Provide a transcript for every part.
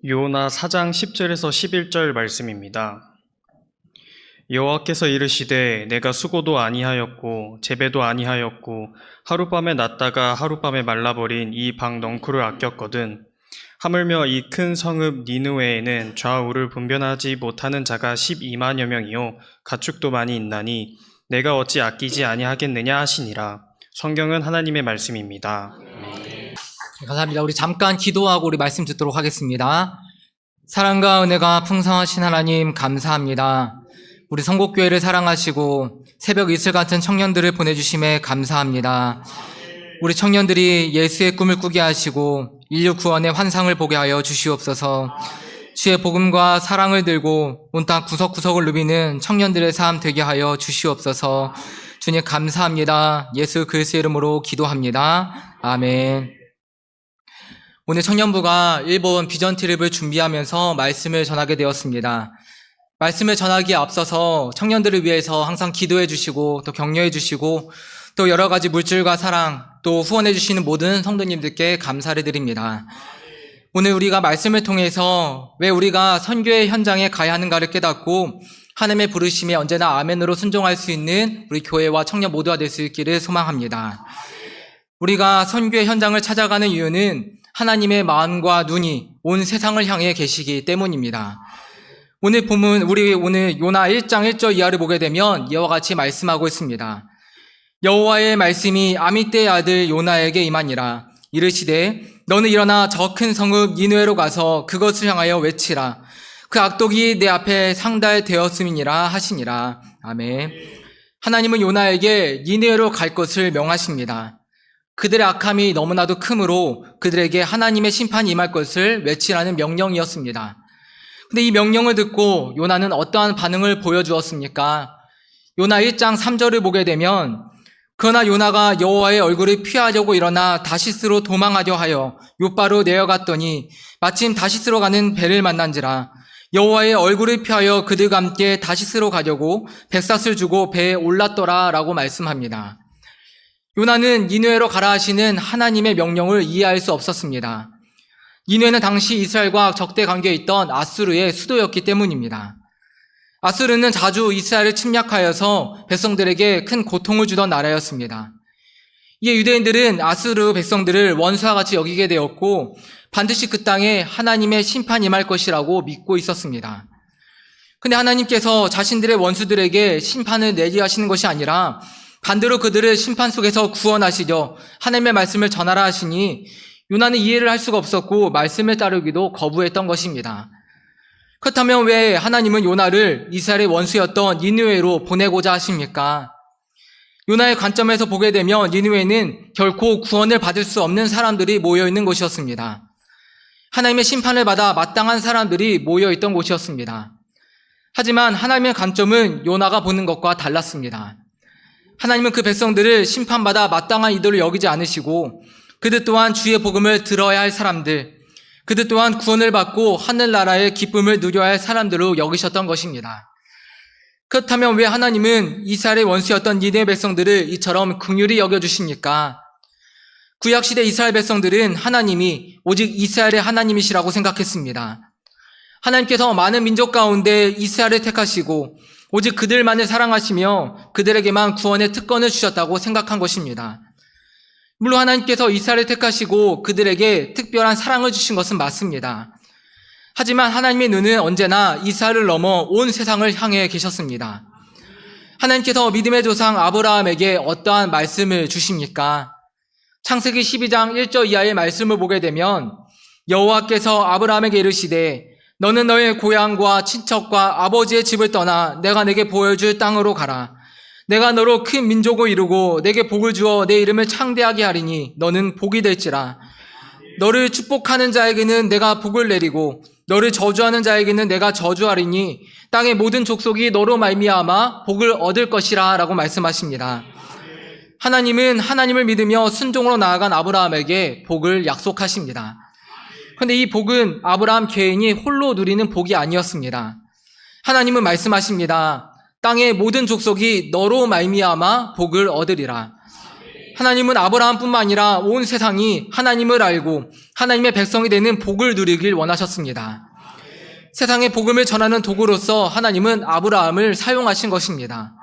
요나 4장 10절에서 11절 말씀입니다. 여호와께서 이르시되 내가 수고도 아니하였고 재배도 아니하였고 하룻밤에 났다가 하룻밤에 말라버린 이 방 넝쿨을 아꼈거든. 하물며 이 큰 성읍 니느웨에는 좌우를 분별하지 못하는 자가 12만여 명이요 가축도 많이 있나니 내가 어찌 아끼지 아니하겠느냐 하시니라. 성경은 하나님의 말씀입니다. 감사합니다. 우리 잠깐 기도하고 우리 말씀 듣도록 하겠습니다. 사랑과 은혜가 풍성하신 하나님 감사합니다. 우리 성곡교회를 사랑하시고 새벽 이슬 같은 청년들을 보내주심에 감사합니다. 우리 청년들이 예수의 꿈을 꾸게 하시고 인류 구원의 환상을 보게 하여 주시옵소서. 주의 복음과 사랑을 들고 온 땅 구석구석을 누비는 청년들의 삶 되게 하여 주시옵소서. 주님 감사합니다. 예수 그리스도의 이름으로 기도합니다. 아멘. 오늘 청년부가 일본 비전 트립을 준비하면서 말씀을 전하게 되었습니다. 말씀을 전하기에 앞서서 청년들을 위해서 항상 기도해 주시고 또 격려해 주시고 또 여러 가지 물질과 사랑 또 후원해 주시는 모든 성도님들께 감사를 드립니다. 오늘 우리가 말씀을 통해서 왜 우리가 선교의 현장에 가야 하는가를 깨닫고 하나님의 부르심에 언제나 아멘으로 순종할 수 있는 우리 교회와 청년 모두가 될 수 있기를 소망합니다. 우리가 선교의 현장을 찾아가는 이유는 하나님의 마음과 눈이 온 세상을 향해 계시기 때문입니다. 오늘 본문, 우리 오늘 요나 1장 1절 이하를 보게 되면 이와 같이 말씀하고 있습니다. 여호와의 말씀이 아미떼의 아들 요나에게 임하니라. 이르시되 너는 일어나 저 큰 성읍 니느웨로 가서 그것을 향하여 외치라. 그 악독이 내 앞에 상달되었음이니라 하시니라. 아멘. 하나님은 요나에게 니느웨로 갈 것을 명하십니다. 그들의 악함이 너무나도 크므로 그들에게 하나님의 심판이 임할 것을 외치라는 명령이었습니다. 근데 이 명령을 듣고 요나는 어떠한 반응을 보여주었습니까? 요나 1장 3절을 보게 되면 그러나 요나가 여호와의 얼굴을 피하려고 일어나 다시스로 도망하려 하여 욥바로 내려갔더니 마침 다시스로 가는 배를 만난지라. 여호와의 얼굴을 피하여 그들과 함께 다시스로 가려고 백삿을 주고 배에 올랐더라 라고 말씀합니다. 요나는 니느웨로 가라 하시는 하나님의 명령을 이해할 수 없었습니다. 니느웨는 당시 이스라엘과 적대 관계에 있던 아수르의 수도였기 때문입니다. 아수르는 자주 이스라엘을 침략하여서 백성들에게 큰 고통을 주던 나라였습니다. 이에 유대인들은 아수르 백성들을 원수와 같이 여기게 되었고 반드시 그 땅에 하나님의 심판이 임할 것이라고 믿고 있었습니다. 근데 하나님께서 자신들의 원수들에게 심판을 내리게 하시는 것이 아니라 반대로 그들을 심판 속에서 구원하시려 하나님의 말씀을 전하라 하시니 요나는 이해를 할 수가 없었고 말씀을 따르기도 거부했던 것입니다. 그렇다면 왜 하나님은 요나를 이스라엘의 원수였던 니느웨로 보내고자 하십니까? 요나의 관점에서 보게 되면 니느웨는 결코 구원을 받을 수 없는 사람들이 모여있는 곳이었습니다. 하나님의 심판을 받아 마땅한 사람들이 모여있던 곳이었습니다. 하지만 하나님의 관점은 요나가 보는 것과 달랐습니다. 하나님은 그 백성들을 심판받아 마땅한 이들을 여기지 않으시고 그들 또한 주의 복음을 들어야 할 사람들, 그들 또한 구원을 받고 하늘나라의 기쁨을 누려야 할 사람들로 여기셨던 것입니다. 그렇다면 왜 하나님은 이스라엘의 원수였던 니느웨 백성들을 이처럼 긍휼히 여겨주십니까? 구약시대 이스라엘 백성들은 하나님이 오직 이스라엘의 하나님이시라고 생각했습니다. 하나님께서 많은 민족 가운데 이스라엘을 택하시고 오직 그들만을 사랑하시며 그들에게만 구원의 특권을 주셨다고 생각한 것입니다. 물론 하나님께서 이스라엘을 택하시고 그들에게 특별한 사랑을 주신 것은 맞습니다. 하지만 하나님의 눈은 언제나 이스라엘을 넘어 온 세상을 향해 계셨습니다. 하나님께서 믿음의 조상 아브라함에게 어떠한 말씀을 주십니까? 창세기 12장 1절 이하의 말씀을 보게 되면 여호와께서 아브라함에게 이르시되 너는 너의 고향과 친척과 아버지의 집을 떠나 내가 내게 보여줄 땅으로 가라. 내가 너로 큰 민족을 이루고 내게 복을 주어 내 이름을 창대하게 하리니 너는 복이 될지라. 너를 축복하는 자에게는 내가 복을 내리고 너를 저주하는 자에게는 내가 저주하리니 땅의 모든 족속이 너로 말미암아 복을 얻을 것이라 라고 말씀하십니다. 하나님은 하나님을 믿으며 순종으로 나아간 아브라함에게 복을 약속하십니다. 그런데 이 복은 아브라함 개인이 홀로 누리는 복이 아니었습니다. 하나님은 말씀하십니다. 땅의 모든 족속이 너로 말미암아 복을 얻으리라. 하나님은 아브라함뿐만 아니라 온 세상이 하나님을 알고 하나님의 백성이 되는 복을 누리길 원하셨습니다. 세상에 복음을 전하는 도구로서 하나님은 아브라함을 사용하신 것입니다.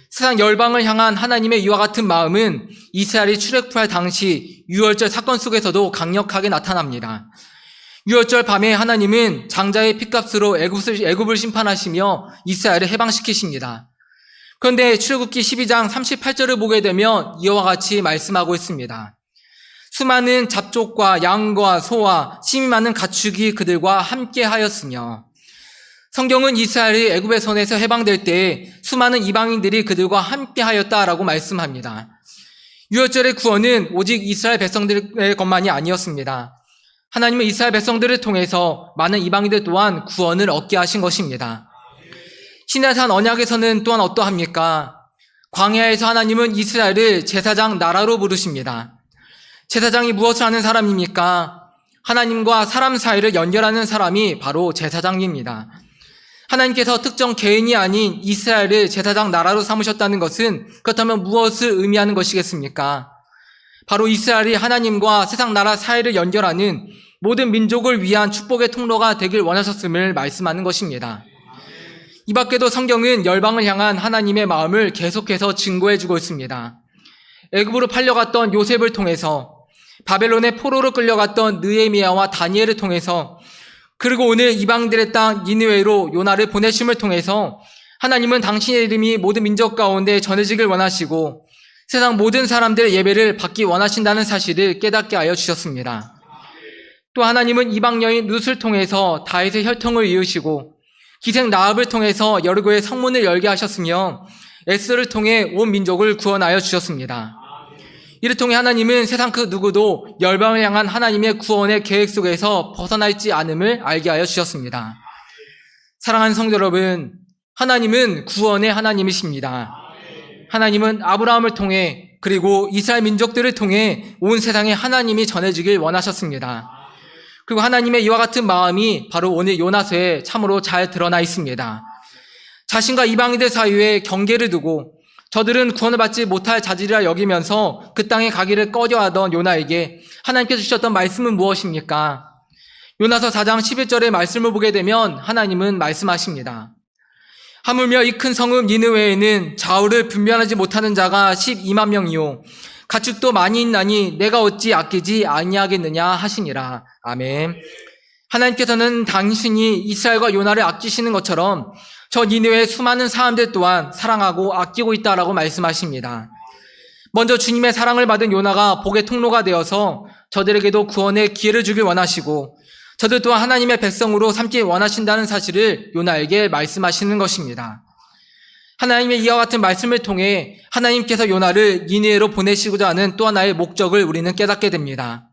세상 열방을 향한 하나님의 이와 같은 마음은 이스라엘이 출애굽할 당시 유월절 사건 속에서도 강력하게 나타납니다. 유월절 밤에 하나님은 장자의 핏값으로 애굽을 심판하시며 이스라엘을 해방시키십니다. 그런데 출애굽기 12장 38절을 보게 되면 이와 같이 말씀하고 있습니다. 수많은 잡족과 양과 소와 심이 많은 가축이 그들과 함께 하였으며, 성경은 이스라엘이 애굽의 손에서 해방될 때 수많은 이방인들이 그들과 함께 하였다라고 말씀합니다. 유월절의 구원은 오직 이스라엘 백성들의 것만이 아니었습니다. 하나님은 이스라엘 백성들을 통해서 많은 이방인들 또한 구원을 얻게 하신 것입니다. 시내산 언약에서는 또한 어떠합니까? 광야에서 하나님은 이스라엘을 제사장 나라로 부르십니다. 제사장이 무엇을 하는 사람입니까? 하나님과 사람 사이를 연결하는 사람이 바로 제사장입니다. 하나님께서 특정 개인이 아닌 이스라엘을 제사장 나라로 삼으셨다는 것은 그렇다면 무엇을 의미하는 것이겠습니까? 바로 이스라엘이 하나님과 세상 나라 사이를 연결하는 모든 민족을 위한 축복의 통로가 되길 원하셨음을 말씀하는 것입니다. 이 밖에도 성경은 열방을 향한 하나님의 마음을 계속해서 증거해주고 있습니다. 애굽으로 팔려갔던 요셉을 통해서, 바벨론의 포로로 끌려갔던 느헤미야와 다니엘을 통해서, 그리고 오늘 이방들의 땅 니느웨로 요나를 보내심을 통해서 하나님은 당신의 이름이 모든 민족 가운데 전해지길 원하시고 세상 모든 사람들의 예배를 받기 원하신다는 사실을 깨닫게 하여 주셨습니다. 또 하나님은 이방 여인 룻을 통해서 다윗의 혈통을 이으시고 기생 라합을 통해서 여리고의 성문을 열게 하셨으며 에스더를 통해 온 민족을 구원하여 주셨습니다. 이를 통해 하나님은 세상 그 누구도 열방을 향한 하나님의 구원의 계획 속에서 벗어나 있지 않음을 알게 하여 주셨습니다. 사랑하는 성도 여러분, 하나님은 구원의 하나님이십니다. 하나님은 아브라함을 통해 그리고 이스라엘 민족들을 통해 온 세상에 하나님이 전해지길 원하셨습니다. 그리고 하나님의 이와 같은 마음이 바로 오늘 요나서에 참으로 잘 드러나 있습니다. 자신과 이방인들 사이에 경계를 두고 저들은 구원을 받지 못할 자질이라 여기면서 그 땅에 가기를 꺼려하던 요나에게 하나님께서 주셨던 말씀은 무엇입니까? 요나서 4장 11절의 말씀을 보게 되면 하나님은 말씀하십니다. 하물며 이 큰 성읍 니느웨에는 좌우를 분별하지 못하는 자가 12만 명이요 가축도 많이 있나니 내가 어찌 아끼지 아니하겠느냐 하시니라. 아멘. 하나님께서는 당신이 이스라엘과 요나를 아끼시는 것처럼 저 니느웨의 수많은 사람들 또한 사랑하고 아끼고 있다라고 말씀하십니다. 먼저 주님의 사랑을 받은 요나가 복의 통로가 되어서 저들에게도 구원의 기회를 주길 원하시고 저들 또한 하나님의 백성으로 삼기 원하신다는 사실을 요나에게 말씀하시는 것입니다. 하나님의 이와 같은 말씀을 통해 하나님께서 요나를 니느웨로 보내시고자 하는 또 하나의 목적을 우리는 깨닫게 됩니다.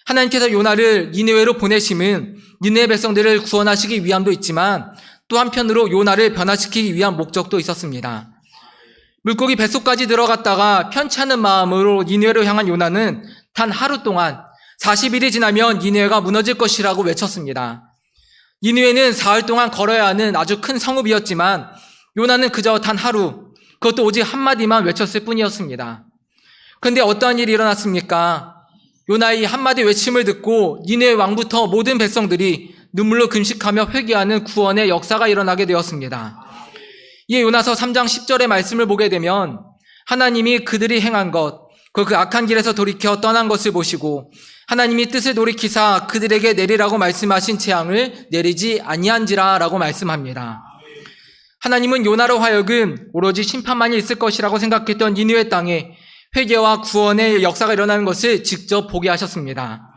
하나님께서 요나를 니느웨로 보내심은 니느웨 백성들을 구원하시기 위함도 있지만 또 한편으로 요나를 변화시키기 위한 목적도 있었습니다. 물고기 뱃속까지 들어갔다가 편치 않은 마음으로 니느웨로 향한 요나는 단 하루 동안 40일이 지나면 니느웨가 무너질 것이라고 외쳤습니다. 니느웨는 사흘 동안 걸어야 하는 아주 큰 성읍이었지만 요나는 그저 단 하루, 그것도 오직 한마디만 외쳤을 뿐이었습니다. 그런데 어떠한 일이 일어났습니까? 요나의 한마디 외침을 듣고 니느웨 왕부터 모든 백성들이 눈물로 금식하며 회개하는 구원의 역사가 일어나게 되었습니다. 이에 요나서 3장 10절의 말씀을 보게 되면 하나님이 그들이 행한 것, 그 악한 길에서 돌이켜 떠난 것을 보시고 하나님이 뜻을 돌이키사 그들에게 내리라고 말씀하신 재앙을 내리지 아니한지라 라고 말씀합니다. 하나님은 요나로 하여금 오로지 심판만이 있을 것이라고 생각했던 니느웨 땅에 회개와 구원의 역사가 일어나는 것을 직접 보게 하셨습니다.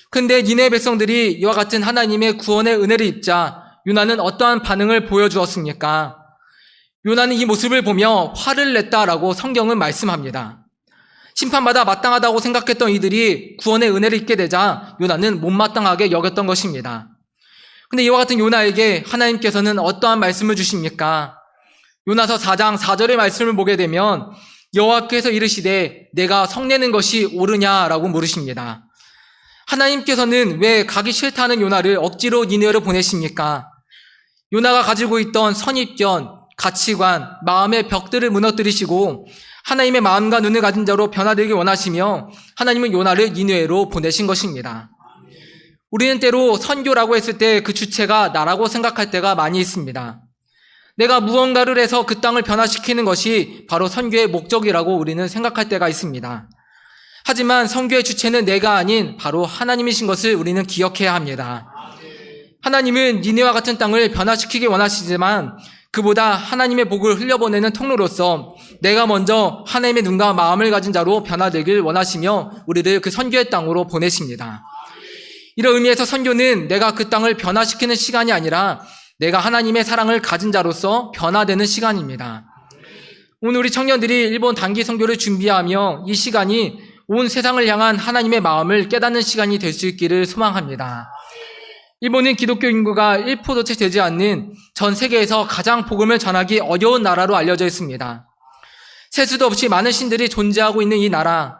근데 니느웨 백성들이 이와 같은 하나님의 구원의 은혜를 입자 요나는 어떠한 반응을 보여주었습니까? 요나는 이 모습을 보며 화를 냈다라고 성경은 말씀합니다. 심판받아 마땅하다고 생각했던 이들이 구원의 은혜를 입게 되자 요나는 못마땅하게 여겼던 것입니다. 근데 이와 같은 요나에게 하나님께서는 어떠한 말씀을 주십니까? 요나서 4장 4절의 말씀을 보게 되면 여호와께서 이르시되 내가 성내는 것이 옳으냐라고 물으십니다. 하나님께서는 왜 가기 싫다는 요나를 억지로 니느웨로 보내십니까? 요나가 가지고 있던 선입견, 가치관, 마음의 벽들을 무너뜨리시고 하나님의 마음과 눈을 가진 자로 변화되길 원하시며 하나님은 요나를 니느웨로 보내신 것입니다. 우리는 때로 선교라고 했을 때 그 주체가 나라고 생각할 때가 많이 있습니다. 내가 무언가를 해서 그 땅을 변화시키는 것이 바로 선교의 목적이라고 우리는 생각할 때가 있습니다. 하지만 선교의 주체는 내가 아닌 바로 하나님이신 것을 우리는 기억해야 합니다. 하나님은 니느웨와 같은 땅을 변화시키기 원하시지만 그보다 하나님의 복을 흘려보내는 통로로서 내가 먼저 하나님의 눈과 마음을 가진 자로 변화되길 원하시며 우리를 그 선교의 땅으로 보내십니다. 이런 의미에서 선교는 내가 그 땅을 변화시키는 시간이 아니라 내가 하나님의 사랑을 가진 자로서 변화되는 시간입니다. 오늘 우리 청년들이 일본 단기 선교를 준비하며 이 시간이 온 세상을 향한 하나님의 마음을 깨닫는 시간이 될 수 있기를 소망합니다. 일본은 기독교 인구가 1%도 채 되지 않는 전 세계에서 가장 복음을 전하기 어려운 나라로 알려져 있습니다. 셀 수도 없이 많은 신들이 존재하고 있는 이 나라,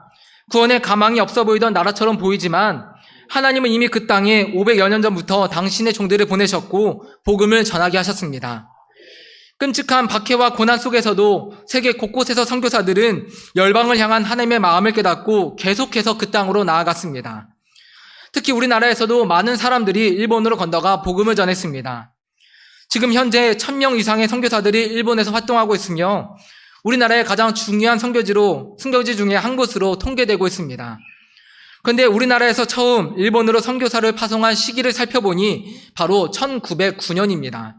구원의 가망이 없어 보이던 나라처럼 보이지만 하나님은 이미 그 땅에 500여 년 전부터 당신의 종들을 보내셨고 복음을 전하게 하셨습니다. 끔찍한 박해와 고난 속에서도 세계 곳곳에서 선교사들은 열방을 향한 하나님의 마음을 깨닫고 계속해서 그 땅으로 나아갔습니다. 특히 우리나라에서도 많은 사람들이 일본으로 건너가 복음을 전했습니다. 지금 현재 1000명 이상의 선교사들이 일본에서 활동하고 있으며 우리나라의 가장 중요한 선교지 중에 한 곳으로 통계되고 있습니다. 그런데 우리나라에서 처음 일본으로 선교사를 파송한 시기를 살펴보니 바로 1909년입니다.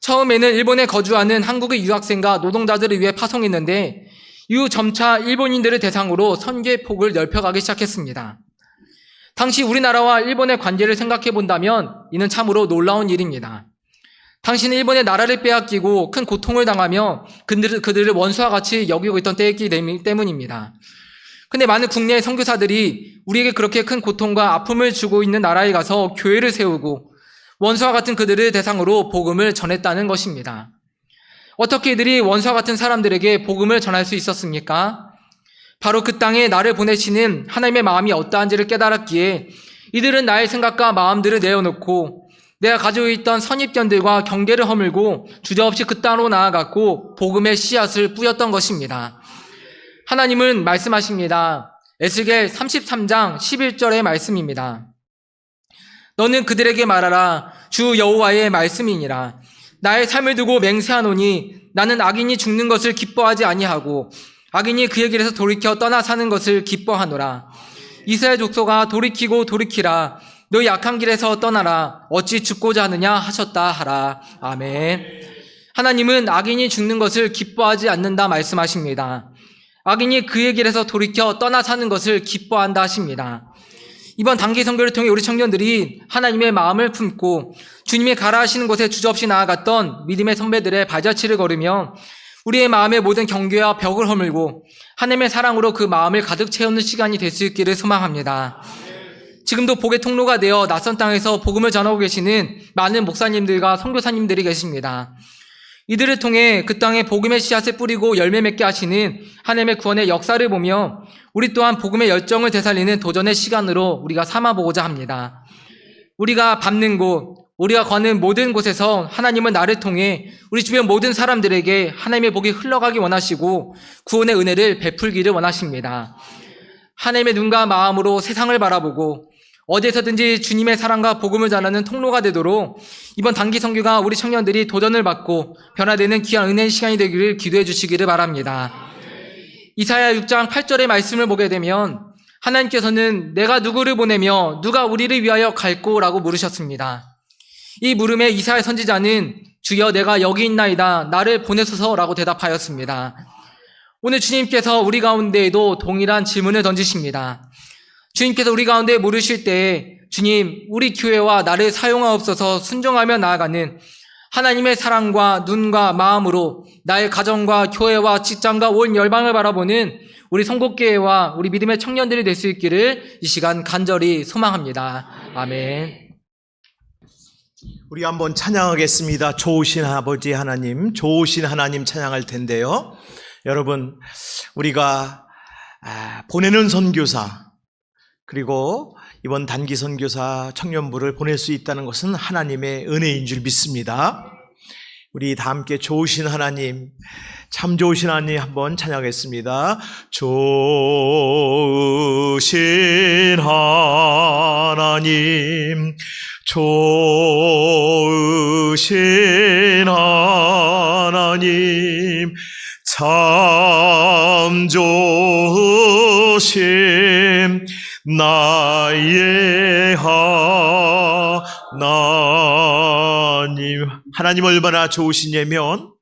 처음에는 일본에 거주하는 한국의 유학생과 노동자들을 위해 파송했는데 이후 점차 일본인들을 대상으로 선교의 폭을 넓혀가기 시작했습니다. 당시 우리나라와 일본의 관계를 생각해 본다면 이는 참으로 놀라운 일입니다. 당시는 일본의 나라를 빼앗기고 큰 고통을 당하며 그들을 원수와 같이 여기고 있던 때이기 때문입니다. 근데 많은 국내의 선교사들이 우리에게 그렇게 큰 고통과 아픔을 주고 있는 나라에 가서 교회를 세우고 원수와 같은 그들을 대상으로 복음을 전했다는 것입니다. 어떻게 이들이 원수와 같은 사람들에게 복음을 전할 수 있었습니까? 바로 그 땅에 나를 보내시는 하나님의 마음이 어떠한지를 깨달았기에 이들은 나의 생각과 마음들을 내어놓고 내가 가지고 있던 선입견들과 경계를 허물고 주저없이 그 땅으로 나아갔고 복음의 씨앗을 뿌렸던 것입니다. 하나님은 말씀하십니다. 에스겔 33장 11절의 말씀입니다. 너는 그들에게 말하라. 주 여호와의 말씀이니라. 나의 삶을 두고 맹세하노니 나는 악인이 죽는 것을 기뻐하지 아니하고 악인이 그의 길에서 돌이켜 떠나 사는 것을 기뻐하노라. 이스라엘 족속아 돌이키고 돌이키라. 너 약한 길에서 떠나라. 어찌 죽고자 하느냐 하셨다 하라. 아멘. 하나님은 악인이 죽는 것을 기뻐하지 않는다 말씀하십니다. 악인이 그의 길에서 돌이켜 떠나 사는 것을 기뻐한다 하십니다. 이번 단기 선교를 통해 우리 청년들이 하나님의 마음을 품고 주님이 가라 하시는 곳에 주저없이 나아갔던 믿음의 선배들의 발자취를 걸으며 우리의 마음의 모든 경계와 벽을 허물고 하나님의 사랑으로 그 마음을 가득 채우는 시간이 될 수 있기를 소망합니다. 지금도 복의 통로가 되어 낯선 땅에서 복음을 전하고 계시는 많은 목사님들과 선교사님들이 계십니다. 이들을 통해 그 땅에 복음의 씨앗을 뿌리고 열매 맺게 하시는 하나님의 구원의 역사를 보며 우리 또한 복음의 열정을 되살리는 도전의 시간으로 우리가 삼아보고자 합니다. 우리가 밟는 곳, 우리가 가는 모든 곳에서 하나님은 나를 통해 우리 주변 모든 사람들에게 하나님의 복이 흘러가기 원하시고 구원의 은혜를 베풀기를 원하십니다. 하나님의 눈과 마음으로 세상을 바라보고 어디에서든지 주님의 사랑과 복음을 전하는 통로가 되도록 이번 단기 선교가 우리 청년들이 도전을 받고 변화되는 귀한 은혜의 시간이 되기를 기도해 주시기를 바랍니다. 이사야 6장 8절의 말씀을 보게 되면 하나님께서는 내가 누구를 보내며 누가 우리를 위하여 갈꼬라고 물으셨습니다. 이 물음에 이사야 선지자는 주여 내가 여기 있나이다 나를 보내소서라고 대답하였습니다. 오늘 주님께서 우리 가운데에도 동일한 질문을 던지십니다. 주님께서 우리 가운데 물으실 때 주님 우리 교회와 나를 사용하옵소서 순종하며 나아가는 하나님의 사랑과 눈과 마음으로 나의 가정과 교회와 직장과 온 열방을 바라보는 우리 성곡교회와 우리 믿음의 청년들이 될 수 있기를 이 시간 간절히 소망합니다. 아멘. 우리 한번 찬양하겠습니다. 좋으신 아버지 하나님, 좋으신 하나님 찬양할 텐데요. 여러분, 우리가 보내는 선교사 그리고 이번 단기 선교사 청년부를 보낼 수 있다는 것은 하나님의 은혜인 줄 믿습니다. 우리 다 함께 좋으신 하나님, 참 좋으신 하나님 한번 찬양하겠습니다. 좋으신 하나님, 좋으신 하나님, 참 좋으신 나의 하나님. 하나님 얼마나 좋으시냐면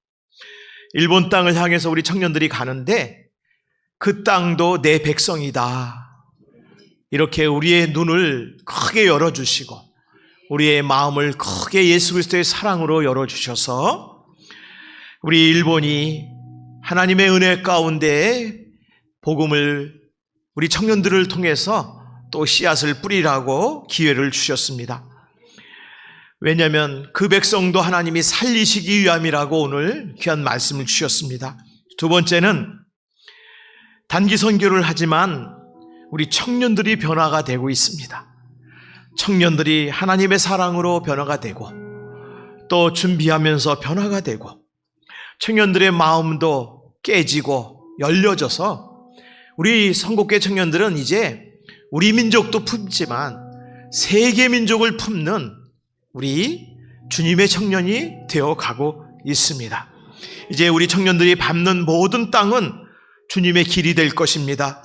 일본 땅을 향해서 우리 청년들이 가는데 그 땅도 내 백성이다. 이렇게 우리의 눈을 크게 열어주시고 우리의 마음을 크게 예수 그리스도의 사랑으로 열어주셔서 우리 일본이 하나님의 은혜 가운데 복음을 우리 청년들을 통해서 또 씨앗을 뿌리라고 기회를 주셨습니다. 왜냐하면 그 백성도 하나님이 살리시기 위함이라고 오늘 귀한 말씀을 주셨습니다. 두 번째는 단기 선교를 하지만 우리 청년들이 변화가 되고 있습니다. 청년들이 하나님의 사랑으로 변화가 되고 또 준비하면서 변화가 되고 청년들의 마음도 깨지고 열려져서 우리 선곡계 청년들은 이제 우리 민족도 품지만 세계 민족을 품는 우리 주님의 청년이 되어가고 있습니다. 이제 우리 청년들이 밟는 모든 땅은 주님의 길이 될 것입니다.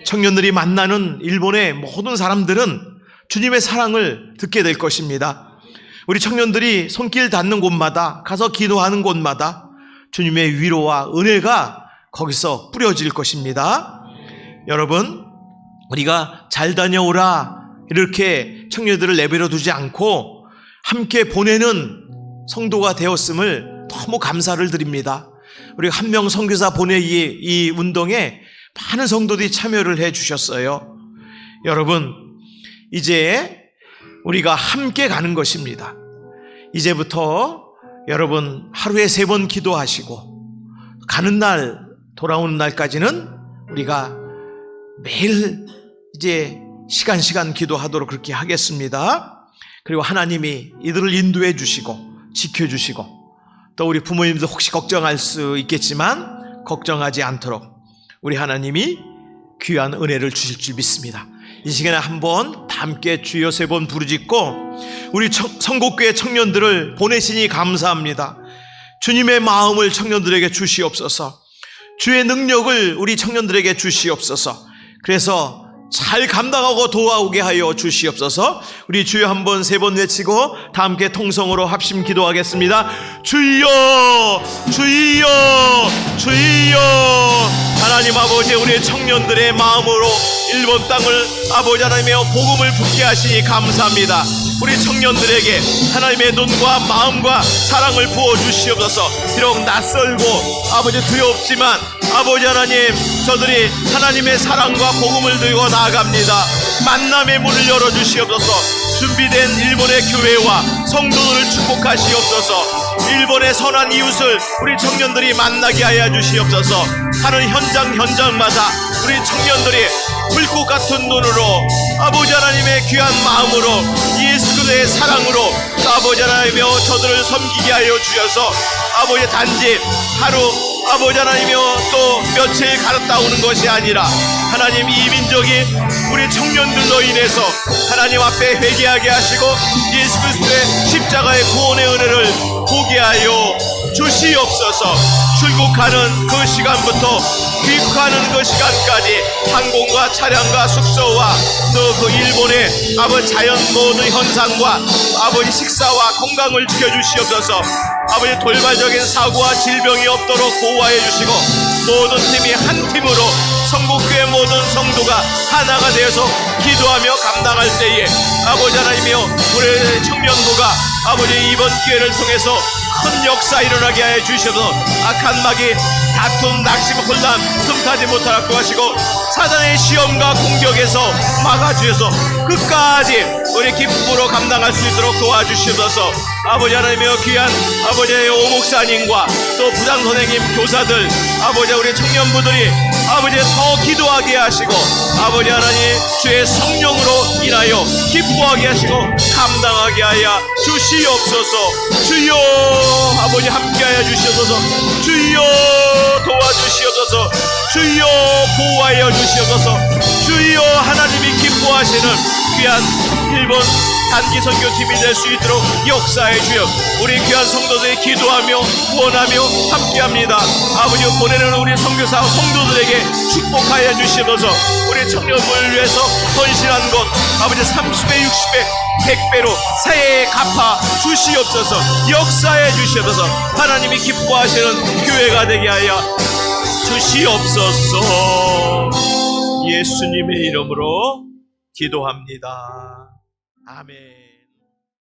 청년들이 만나는 일본의 모든 사람들은 주님의 사랑을 듣게 될 것입니다. 우리 청년들이 손길 닿는 곳마다 가서 기도하는 곳마다 주님의 위로와 은혜가 거기서 뿌려질 것입니다. 여러분, 우리가 잘 다녀오라 이렇게 청년들을 내버려 두지 않고 함께 보내는 성도가 되었음을 너무 감사를 드립니다. 우리가 한 명 선교사 보내기 이 운동에 많은 성도들이 참여를 해 주셨어요. 여러분, 이제 우리가 함께 가는 것입니다. 이제부터 여러분 하루에 3번 기도하시고 가는 날 돌아오는 날까지는 우리가 매일 이제 시간 기도하도록 그렇게 하겠습니다. 그리고 하나님이 이들을 인도해 주시고 지켜주시고 또 우리 부모님도 혹시 걱정할 수 있겠지만 걱정하지 않도록 우리 하나님이 귀한 은혜를 주실 줄 믿습니다. 이 시간에 한번 다 함께 주여 3번 부르짖고 우리 선곡교회 청년들을 보내시니 감사합니다. 주님의 마음을 청년들에게 주시옵소서. 주의 능력을 우리 청년들에게 주시옵소서. 그래서 잘 감당하고 도와오게 하여 주시옵소서. 우리 주여 한번 3번 외치고 다 함께 통성으로 합심 기도하겠습니다. 주여 주여 주여. 하나님 아버지, 우리 청년들의 마음으로 일본 땅을 아버지 하나님의 복음을 붙게 하시니 감사합니다. 우리 청년들에게 하나님의 눈과 마음과 사랑을 부어주시옵소서. 비록 낯설고 아버지 두렵지만 아버지 하나님, 저들이 하나님의 사랑과 복음을 들고 나아갑니다. 만남의 문을 열어주시옵소서. 준비된 일본의 교회와 성도들을 축복하시옵소서. 일본의 선한 이웃을 우리 청년들이 만나게 하여 주시옵소서. 하는 현장마다 우리 청년들이 불꽃 같은 눈으로 아버지 하나님의 귀한 마음으로 예수 그리스도의 사랑으로 아버지 하나님이여 저들을 섬기게 하여 주셔서 아버지 단지 하루 아버지 하나님이여 또 며칠 갔다 오는 것이 아니라 하나님, 이 민족이 우리 청년들로 인해서 하나님 앞에 회개하게 하시고 예수 그리스도의 십자가의 구원의 은혜를 보게 하여 주시옵소서. 출국하는 그 시간부터 귀국하는 그 시간까지 항공과 차량과 숙소와 또 그 일본의 아버지 자연 모든 현상과 아버지 식사와 건강을 지켜주시옵소서. 아버지 돌발적인 사고와 질병이 없도록 보호하여 주시고 모든 팀이 한 팀으로 선곡교회 모든 성도가 하나가 되어서 기도하며 감당할 때에 아버지 하나님이여 우리 청년부가 아버지 이번 기회를 통해서 큰 역사 일어나게 하여 주셔서 악한 마귀 다툼, 낙심, 혼란, 틈타지 못하라고 하시고 사단의 시험과 공격에서 막아주셔서 끝까지 우리 기쁨으로 감당할 수 있도록 도와주시옵소서. 아버지 하나님의 귀한 아버지의 오목사님과 또 부장선생님, 교사들, 아버지 우리 청년부들이 아버지 더 기도하게 하시고 아버지 하나님 주의 성령으로 인하여 기뻐하게 하시고 감당하게 하여 주시옵소서. 주여 아버지 함께하여 주시옵소서. 주여 도와주시옵소서. 주여 보호하여 주시옵소서. 주여 하나님이 기뻐하시는 귀한 일본 단기 선교팀이 될 수 있도록 역사해 주여. 우리 귀한 성도들이 기도하며 구원하며 함께합니다. 아버지 보내는 우리 선교사 성도들에게 축복하여 주시옵소서. 우리 청년을 위해서 헌신한 것 아버지 30배 60배 100배로 새해에 갚아 주시옵소서. 역사해 주시옵소서. 하나님이 기뻐하시는 교회가 되게 하여 주시옵소서. 예수님의 이름으로 기도합니다. 아멘.